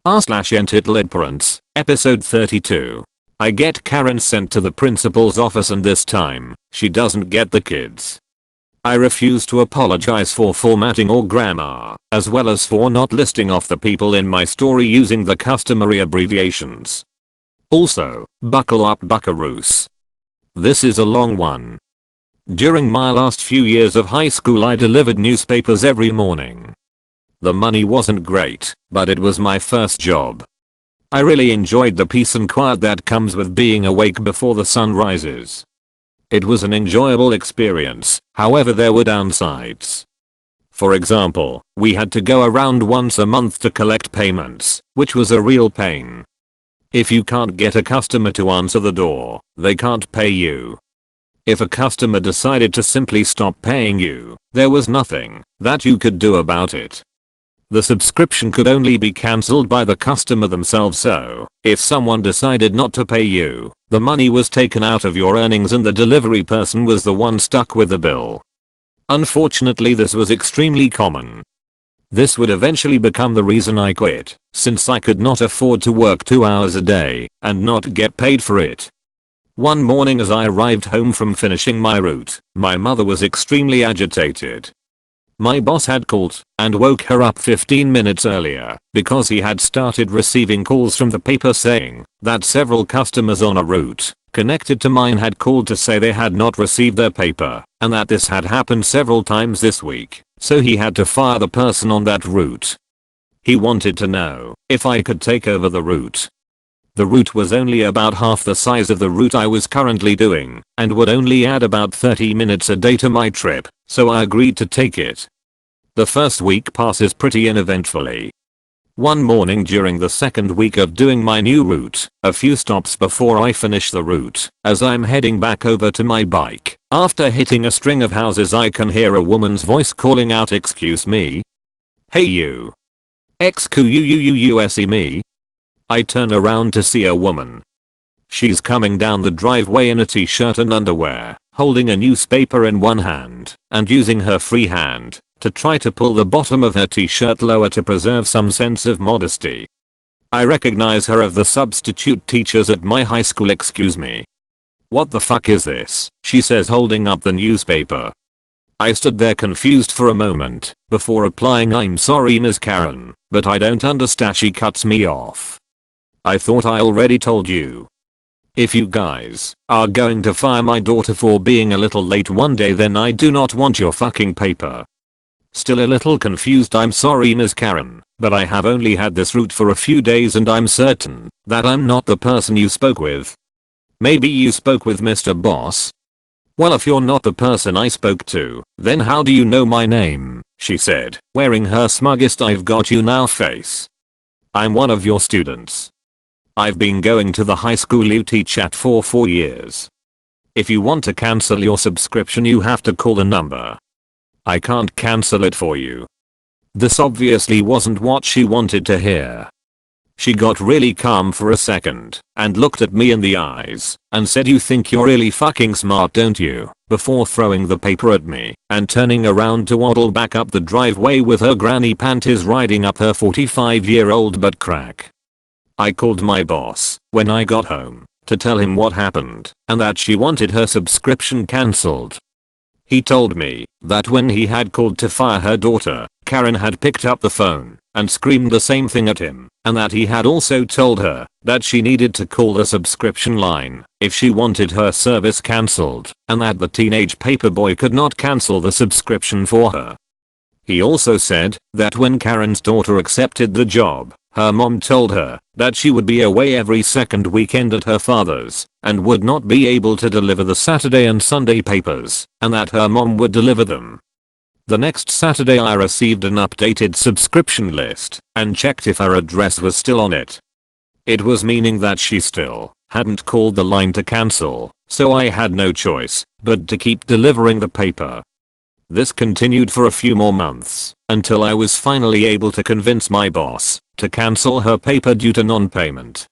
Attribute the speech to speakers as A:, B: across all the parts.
A: r/EntitledParents, episode 32. I get Karen sent to the principal's office and this time, she doesn't get the kids. I refuse to apologize for formatting or grammar, as well as for not listing off the people in my story using the customary abbreviations. Also, buckle up buckaroos. This is a long one. During my last few years of high school I delivered newspapers every morning. The money wasn't great, but it was my first job. I really enjoyed the peace and quiet that comes with being awake before the sun rises. It was an enjoyable experience, however there were downsides. For example, we had to go around once a month to collect payments, which was a real pain. If you can't get a customer to answer the door, they can't pay you. If a customer decided to simply stop paying you, there was nothing that you could do about it. The subscription could only be cancelled by the customer themselves, so if someone decided not to pay you, the money was taken out of your earnings and the delivery person was the one stuck with the bill. Unfortunately, this was extremely common. This would eventually become the reason I quit, since I could not afford to work 2 hours a day and not get paid for it. One morning as I arrived home from finishing my route, my mother was extremely agitated. My boss had called and woke her up 15 minutes earlier because he had started receiving calls from the paper saying that several customers on a route connected to mine had called to say they had not received their paper and that this had happened several times this week, so he had to fire the person on that route. He wanted to know if I could take over the route. The route was only about half the size of the route I was currently doing and would only add about 30 minutes a day to my trip, so I agreed to take it. The first week passes pretty uneventfully. One morning during the second week of doing my new route, a few stops before I finish the route, as I'm heading back over to my bike, after hitting a string of houses I can hear a woman's voice calling out, "Excuse me? Hey you. Excuse me?" I turn around to see a woman. She's coming down the driveway in a t-shirt and underwear, holding a newspaper in one hand and using her free hand to try to pull the bottom of her t-shirt lower to preserve some sense of modesty. I recognize her of the substitute teachers at my high school. "Excuse me. What the fuck is this?" she says, holding up the newspaper. I stood there confused for a moment before replying, "I'm sorry Ms. Karen, but I don't understand." She cuts me off. "I thought I already told you. If you guys are going to fire my daughter for being a little late one day, then I do not want your fucking paper." Still a little confused, "I'm sorry Ms. Karen, but I have only had this route for a few days and I'm certain that I'm not the person you spoke with. Maybe you spoke with Mr. Boss?" "Well, if you're not the person I spoke to, then how do you know my name?" she said, wearing her smuggest "I've got you now" face. "I'm one of your students. I've been going to the high school you teach at for 4 years. If you want to cancel your subscription you have to call the number. I can't cancel it for you." This obviously wasn't what she wanted to hear. She got really calm for a second and looked at me in the eyes and said, "You think you're really fucking smart, don't you?" before throwing the paper at me and turning around to waddle back up the driveway with her granny panties riding up her 45-year-old butt crack. I called my boss when I got home to tell him what happened and that she wanted her subscription cancelled. He told me that when he had called to fire her daughter, Karen had picked up the phone and screamed the same thing at him, and that he had also told her that she needed to call the subscription line if she wanted her service cancelled, and that the teenage paperboy could not cancel the subscription for her. He also said that when Karen's daughter accepted the job, her mom told her that she would be away every second weekend at her father's and would not be able to deliver the Saturday and Sunday papers, and that her mom would deliver them. The next Saturday I received an updated subscription list and checked if her address was still on it. It was, meaning that she still hadn't called the line to cancel, so I had no choice but to keep delivering the paper. This continued for a few more months until I was finally able to convince my boss to cancel her paper due to non-payment.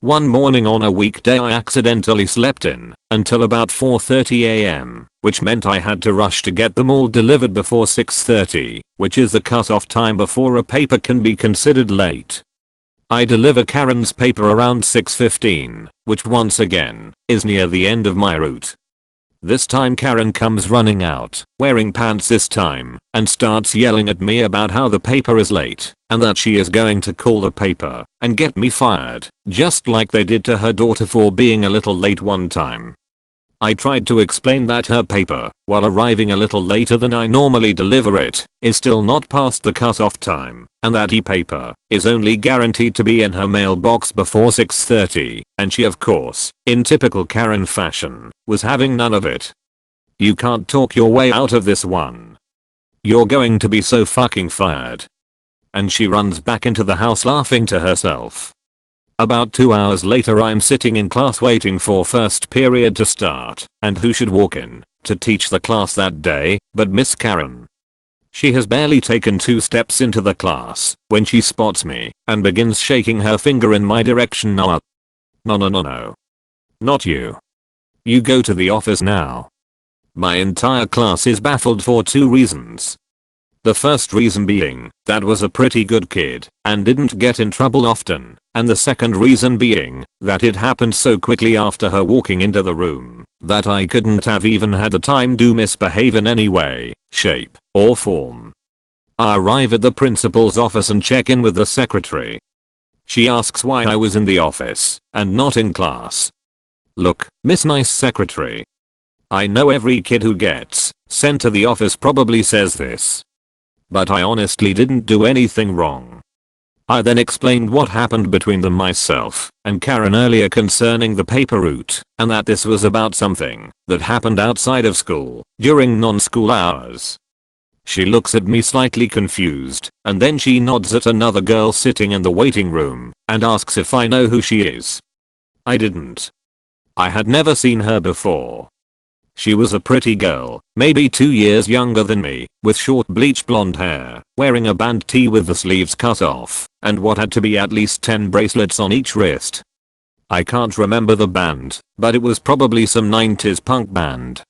A: One morning on a weekday I accidentally slept in until about 4:30 AM, which meant I had to rush to get them all delivered before 6:30, which is the cutoff time before a paper can be considered late. I deliver Karen's paper around 6:15, which once again is near the end of my route. This time Karen comes running out, wearing pants this time, and starts yelling at me about how the paper is late, and that she is going to call the paper and get me fired, just like they did to her daughter for being a little late one time. I tried to explain that her paper, while arriving a little later than I normally deliver it, is still not past the cutoff time, and that e-paper is only guaranteed to be in her mailbox before 6:30, and she of course, in typical Karen fashion, was having none of it. You can't talk your way out of this one. You're going to be so fucking fired. And she runs back into the house laughing to herself. About 2 hours later I'm sitting in class waiting for first period to start, and who should walk in to teach the class that day but Miss Karen. She has barely taken 2 steps into the class when she spots me and begins shaking her finger in my direction. No. Not you. You go to the office now. My entire class is baffled for 2 reasons. The first reason being, that was a pretty good kid and didn't get in trouble often, and the second reason being, that it happened so quickly after her walking into the room, that I couldn't have even had the time to misbehave in any way, shape, or form. I arrive at the principal's office and check in with the secretary. She asks why I was in the office and not in class. Look, Miss Nice Secretary. I know every kid who gets sent to the office probably says this. But I honestly didn't do anything wrong. I then explained what happened between myself and Karen earlier concerning the paper route, and that this was about something that happened outside of school, during non-school hours. She looks at me slightly confused, and then she nods at another girl sitting in the waiting room, and asks if I know who she is. I didn't. I had never seen her before. She was a pretty girl, maybe 2 years younger than me, with short bleach blonde hair, wearing a band tee with the sleeves cut off, and what had to be at least 10 bracelets on each wrist. I can't remember the band, but it was probably some 90s punk band.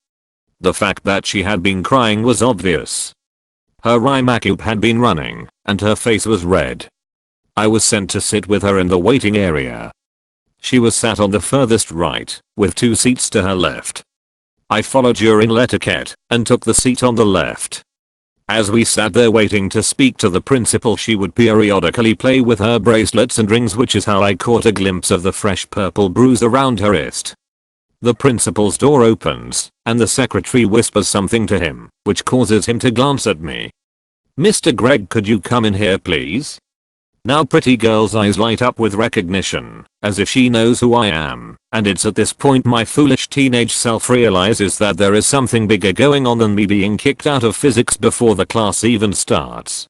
A: The fact that she had been crying was obvious. Her Rimacup had been running, and her face was red. I was sent to sit with her in the waiting area. She was sat on the furthest right, with 2 seats to her left. I followed during etiquette and took the seat on the left. As we sat there waiting to speak to the principal, she would periodically play with her bracelets and rings, which is how I caught a glimpse of the fresh purple bruise around her wrist. The principal's door opens, and the secretary whispers something to him, which causes him to glance at me. "Mr. Gregg, could you come in here please?" Now pretty girl's eyes light up with recognition, as if she knows who I am, and it's at this point my foolish teenage self realizes that there is something bigger going on than me being kicked out of physics before the class even starts.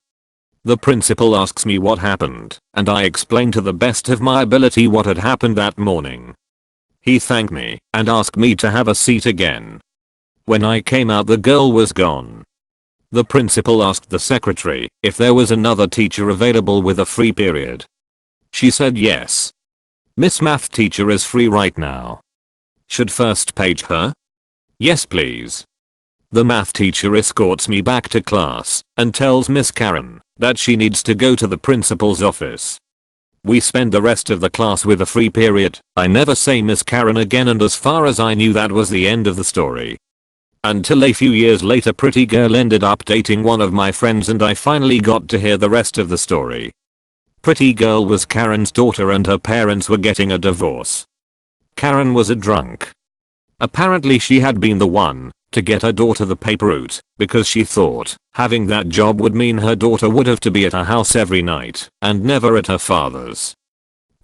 A: The principal asks me what happened, and I explain to the best of my ability what had happened that morning. He thanked me and asked me to have a seat again. When I came out, the girl was gone. The principal asked the secretary if there was another teacher available with a free period. She said yes. "Miss Math teacher is free right now. Should first page her?" "Yes please." The math teacher escorts me back to class and tells Miss Karen that she needs to go to the principal's office. We spend the rest of the class with a free period. I never say Miss Karen again, and as far as I knew that was the end of the story. Until a few years later, pretty girl ended up dating one of my friends and I finally got to hear the rest of the story. Pretty girl was Karen's daughter and her parents were getting a divorce. Karen was a drunk. Apparently she had been the one to get her daughter the paper route because she thought having that job would mean her daughter would have to be at her house every night and never at her father's.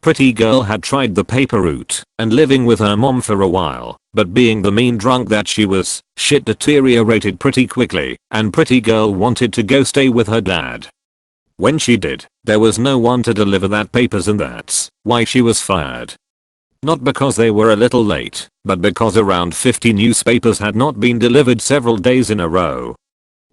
A: Pretty girl had tried the paper route and living with her mom for a while, but being the mean drunk that she was, shit deteriorated pretty quickly and pretty girl wanted to go stay with her dad. When she did, there was no one to deliver that papers, and that's why she was fired. Not because they were a little late, but because around 50 newspapers had not been delivered several days in a row.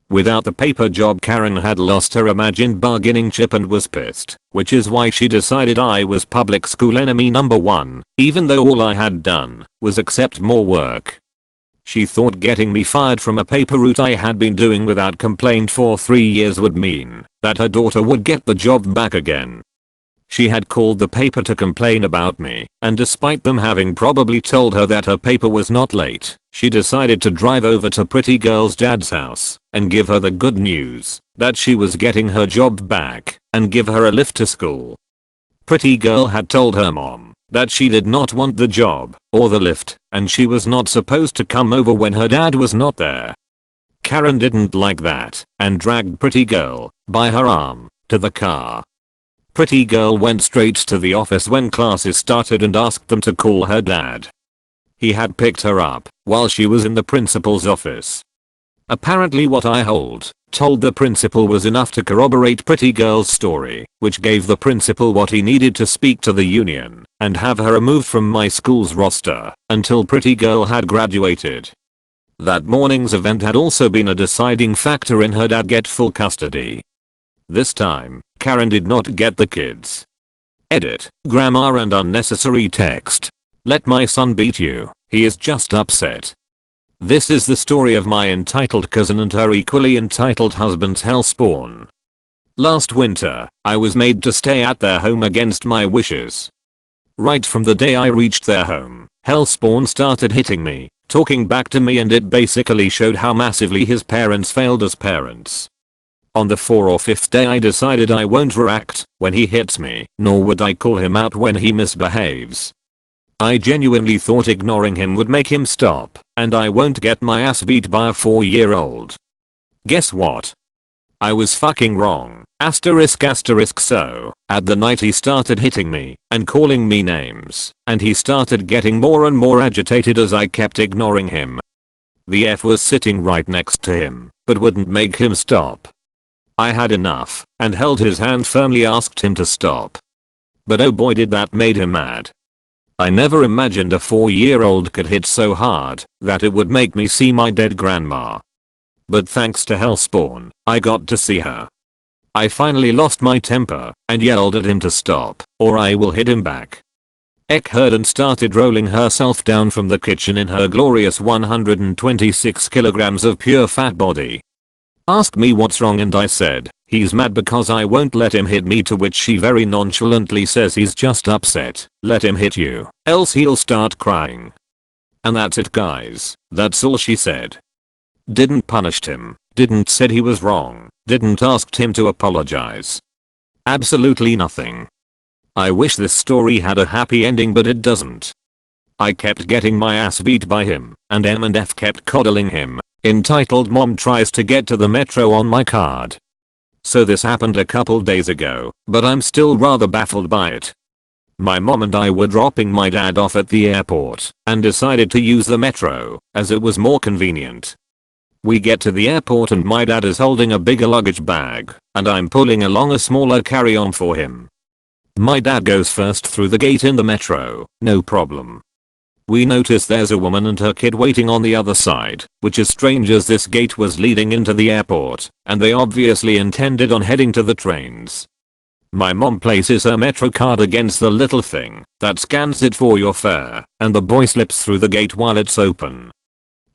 A: Without the paper job, Karen had lost her imagined bargaining chip and was pissed, which is why she decided I was public school enemy number 1, even though all I had done was accept more work. She thought getting me fired from a paper route I had been doing without complaint for 3 years would mean that her daughter would get the job back again. She had called the paper to complain about me, and despite them having probably told her that her paper was not late, she decided to drive over to pretty girl's dad's house and give her the good news that she was getting her job back and give her a lift to school. Pretty girl had told her mom that she did not want the job or the lift and she was not supposed to come over when her dad was not there. Karen didn't like that and dragged pretty girl by her arm to the car. Pretty girl went straight to the office when classes started and asked them to call her dad. He had picked her up while she was in the principal's office. Apparently what I told the principal was enough to corroborate pretty girl's story, which gave the principal what he needed to speak to the union and have her removed from my school's roster until pretty girl had graduated. That morning's event had also been a deciding factor in her dad get full custody. This time, Karen did not get the kids. Edit, grammar and unnecessary text. Let my son beat you, he is just upset. This is the story of my entitled cousin and her equally entitled husband's hellspawn. Last winter, I was made to stay at their home against my wishes. Right from the day I reached their home, hellspawn started hitting me, talking back to me, and it basically showed how massively his parents failed as parents. On the 4th or 5th day I decided I won't react when he hits me, nor would I call him out when he misbehaves. I genuinely thought ignoring him would make him stop, and I won't get my ass beat by a 4-year-old. Guess what? I was fucking wrong. So, at the night he started hitting me and calling me names, and he started getting more and more agitated as I kept ignoring him. The F was sitting right next to him, but wouldn't make him stop. I had enough and held his hand firmly, asked him to stop. But oh boy did that made him mad. I never imagined a 4-year-old could hit so hard that it would make me see my dead grandma. But thanks to hellspawn, I got to see her. I finally lost my temper and yelled at him to stop or I will hit him back. Ek heard and started rolling herself down from the kitchen in her glorious 126 kilograms of pure fat body. Asked me what's wrong and I said, he's mad because I won't let him hit me, to which she very nonchalantly says he's just upset, let him hit you, else he'll start crying. And that's it guys, that's all she said. Didn't punished him, didn't said he was wrong, didn't asked him to apologize. Absolutely nothing. I wish this story had a happy ending but it doesn't. I kept getting my ass beat by him, and M&F kept coddling him. Entitled mom tries to get to the metro on my card. So this happened a couple days ago, but I'm still rather baffled by it. My mom and I were dropping my dad off at the airport and decided to use the metro as it was more convenient. We get to the airport and my dad is holding a bigger luggage bag and I'm pulling along a smaller carry-on for him. My dad goes first through the gate in the metro, no problem. We notice there's a woman and her kid waiting on the other side, which is strange as this gate was leading into the airport, and they obviously intended on heading to the trains. My mom places her metro card against the little thing that scans it for your fare, and the boy slips through the gate while it's open.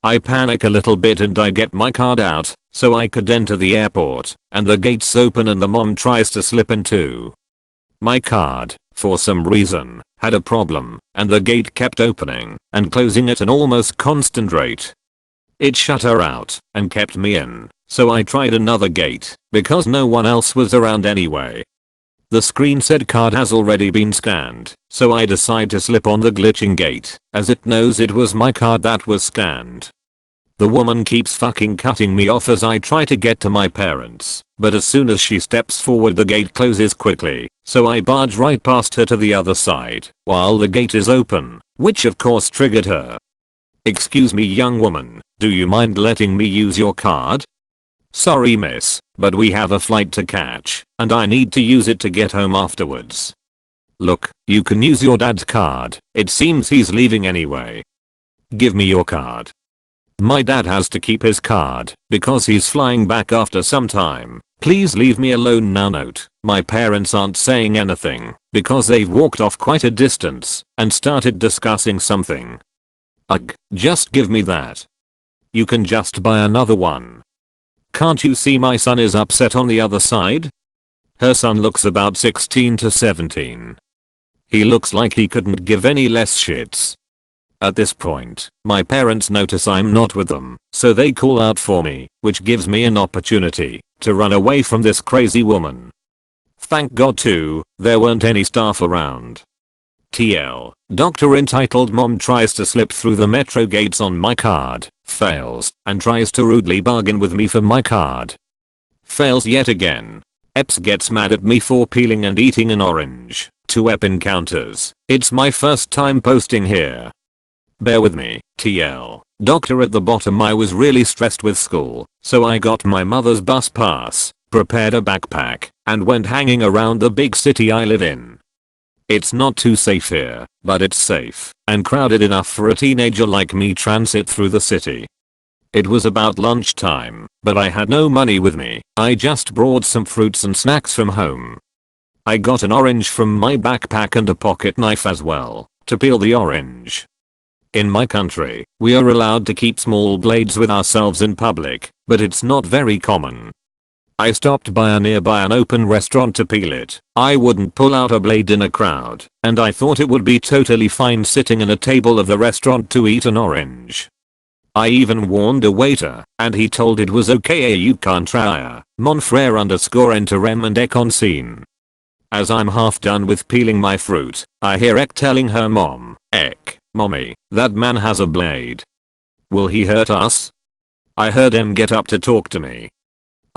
A: I panic a little bit and I get my card out so I could enter the airport, and the gate's open and the mom tries to slip in too. My card, for some reason, had a problem, and the gate kept opening and closing at an almost constant rate. It shut her out and kept me in, so I tried another gate because no one else was around anyway. The screen said card has already been scanned, so I decide to slip on the glitching gate as it knows it was my card that was scanned. The woman keeps fucking cutting me off as I try to get to my parents, but as soon as she steps forward the gate closes quickly, so I barge right past her to the other side while the gate is open, which of course triggered her. Excuse me young woman, do you mind letting me use your card? Sorry miss, but we have a flight to catch, and I need to use it to get home afterwards. Look, you can use your dad's card, it seems he's leaving anyway. Give me your card. My dad has to keep his card because he's flying back after some time. Please leave me alone now. Note, my parents aren't saying anything because they've walked off quite a distance and started discussing something. Ugh, just give me that. You can just buy another one. Can't you see my son is upset on the other side? Her son looks about 16 to 17. He looks like he couldn't give any less shits. At this point, my parents notice I'm not with them, so they call out for me, which gives me an opportunity to run away from this crazy woman. Thank God too, there weren't any staff around. TL, Dr. Entitled Mom tries to slip through the metro gates on my card, fails, and tries to rudely bargain with me for my card. Fails yet again. Eps gets mad at me for peeling and eating an orange. 2 Ep encounters. It's my first time posting here. Bear with me, TL. Doctor at the bottom. I was really stressed with school, so I got my mother's bus pass, prepared a backpack, and went hanging around the big city I live in. It's not too safe here, but it's safe and crowded enough for a teenager like me transit through the city. It was about lunchtime, but I had no money with me. I just brought some fruits and snacks from home. I got an orange from my backpack and a pocket knife as well, to peel the orange. In my country, we are allowed to keep small blades with ourselves in public, but it's not very common. I stopped by an open restaurant to peel it. I wouldn't pull out a blade in a crowd, and I thought it would be totally fine sitting at a table of the restaurant to eat an orange. I even warned a waiter, and he told it was okay. You can't try. Mon frere _enter M and Ek on scene. As I'm half done with peeling my fruit, I hear Ek telling her mom, Ek, mommy, that man has a blade. Will he hurt us? I heard him get up to talk to me.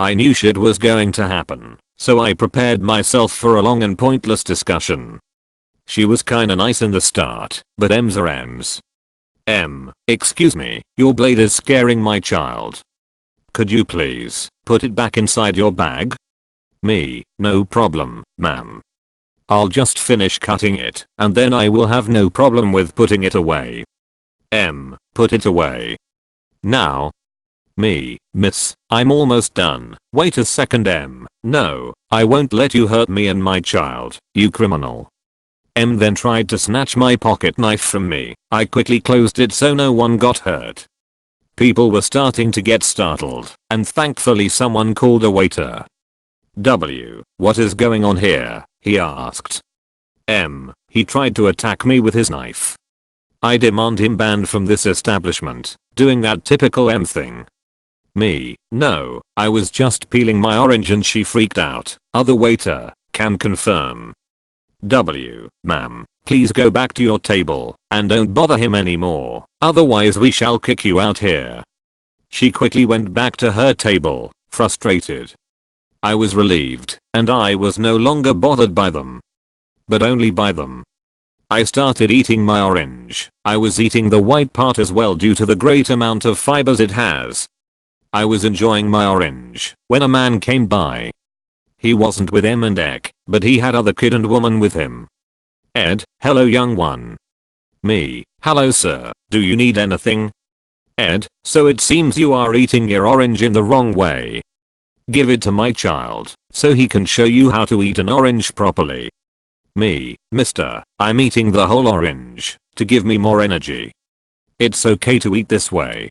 A: I knew shit was going to happen, so I prepared myself for a long and pointless discussion. She was kinda nice in the start, but M's are M's. Excuse me, your blade is scaring my child. Could you please put it back inside your bag? Me, no problem, ma'am. I'll just finish cutting it, and then I will have no problem with putting it away. Put it away. Now. Me, miss, I'm almost done. Wait a second. No, I won't let you hurt me and my child, you criminal. Then tried to snatch my pocket knife from me. I quickly closed it so no one got hurt. People were starting to get startled, and thankfully someone called a waiter. What is going on here? He asked. He tried to attack me with his knife. I demand him banned from this establishment, doing that typical thing. Me, no, I was just peeling my orange and she freaked out. Other waiter, can confirm. Ma'am, please go back to your table and don't bother him anymore, otherwise we shall kick you out here. She quickly went back to her table, frustrated. I was relieved, and I was no longer bothered by them. But only by them. I started eating my orange. I was eating the white part as well due to the great amount of fibers it has. I was enjoying my orange when a man came by. He wasn't with M and Ek, but he had other kid and woman with him. Ed, hello young one. Me, hello sir, do you need anything? Ed, so it seems you are eating your orange in the wrong way. Give it to my child, so he can show you how to eat an orange properly. Me, mister, I'm eating the whole orange, to give me more energy. It's okay to eat this way.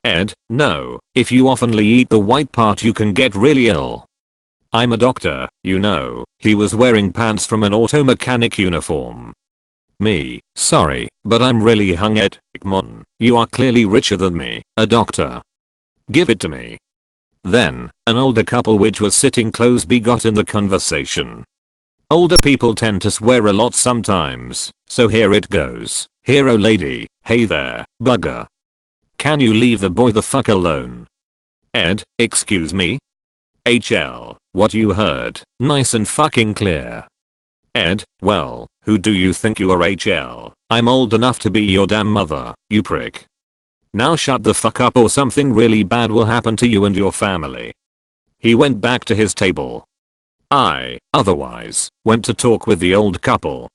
A: Ed, no, if you oftenly eat the white part you can get really ill. I'm a doctor, you know. He was wearing pants from an auto mechanic uniform. Me, sorry, but I'm really hung. Ed, Mon, you are clearly richer than me, a doctor. Give it to me. Then, an older couple which was sitting close by got in the conversation. Older people tend to swear a lot sometimes, so here it goes. Hero lady, hey there, bugger. Can you leave the boy the fuck alone? Ed, excuse me? HL, what you heard, nice and fucking clear. Ed, well, who do you think you are? HL, I'm old enough to be your damn mother, you prick. Now shut the fuck up or something really bad will happen to you and your family. He went back to his table. I, otherwise, went to talk with the old couple.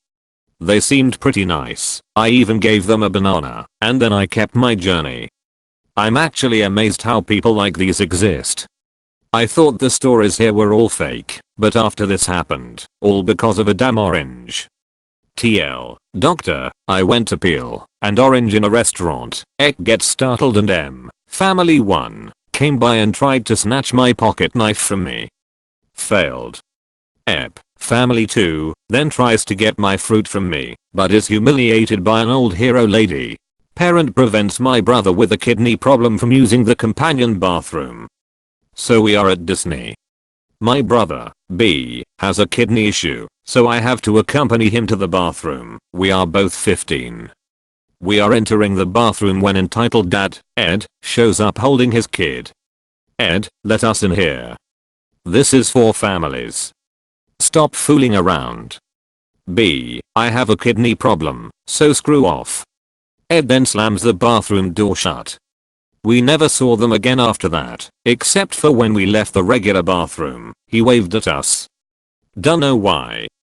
A: They seemed pretty nice. I even gave them a banana, and then I kept my journey. I'm actually amazed how people like these exist. I thought the stories here were all fake, but after this happened, all because of a damn orange. TL, doctor, I went to peel an orange in a restaurant. Ek gets startled and family 1 came by and tried to snatch my pocket knife from me. Failed. Ep. Family 2, then tries to get my fruit from me, but is humiliated by an old hero lady. Parent prevents my brother with a kidney problem from using the companion bathroom. So we are at Disney. My brother, B, has a kidney issue, so I have to accompany him to the bathroom. We are both 15. We are entering the bathroom when entitled Dad, Ed, shows up holding his kid. Ed, let us in here. This is for families. Stop fooling around. B, I have a kidney problem, so screw off. Ed then slams the bathroom door shut. We never saw them again after that, except for when we left the regular bathroom, he waved at us. Dunno why.